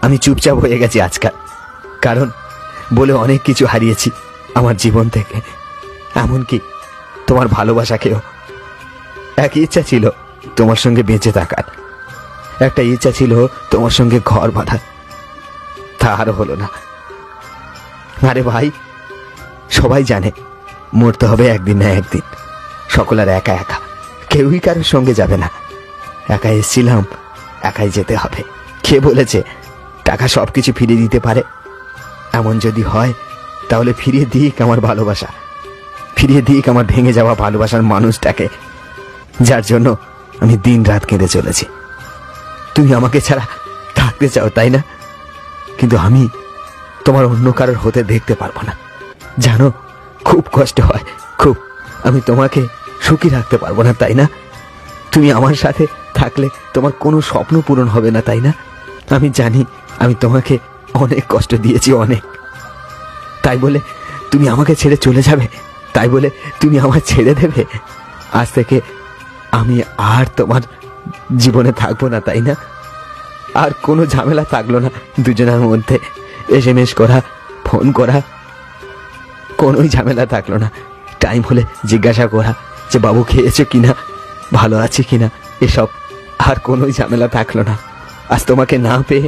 আমি চুপচাপ হয়ে গেছি আজকাল, কারণ বলে অনেক কিছু হারিয়েছি আমার জীবন থেকে, এমনকি তোমার ভালোবাসাকেও। এক ইচ্ছা ছিল তোমার সঙ্গে বেঁচে থাকার, একটা ইচ্ছা ছিল তোমার সঙ্গে ঘর বাঁধার, তা আর হলো না। আরে ভাই, সবাই জানে মরতে হবে একদিন না একদিন, সকলের একা একা, কেউই কারোর সঙ্গে যাবে না। একাই এসেছিলাম, একাই যেতে হবে। কে বলেছে টাকা সবকিছু ফিরিয়ে দিতে পারে? এমন যদি হয় তাহলে ফিরিয়ে দিক আমার ভালোবাসা, ফিরিয়ে দিক আমার ভেঙে যাওয়া ভালোবাসার মানুষটাকে, যার জন্য আমি দিন রাত কেঁদে চলেছি। তুমি আমাকে ছাড়া থাকতে চাও, তাই না? কিন্তু আমি তোমার অন্য কারোর হতে দেখতে পারবো না, জানো, খুব কষ্ট হয়, খুব। আমি তোমাকে সুখী রাখতে পারবো না, তাই না? তুমি আমার সাথে থাকলে তোমার কোনো স্বপ্ন পূরণ হবে না, তাই না? আমি জানি আমি তোমাকে অনেক কষ্ট দিয়েছি, অনেক। তাই বলে তুমি আমাকে ছেড়ে চলে যাবে? তাই বলে তুমি আমায় ছেড়ে দেবে? আজ থেকে আমি আর তোমার জীবনে থাকবো না, তাই না? আর কোনো ঝামেলা থাকলো না দুজনের মধ্যে, SMS করা, ফোন করা, কোনোই ঝামেলা থাকলো না। টাইম হলে জিজ্ঞাসা করা যে বাবু খেয়েছো কিনা, ভালো আছে কিনা, এসব আর কোনোই ঝামেলা থাকলো না। আজ তোমাকে না পেয়ে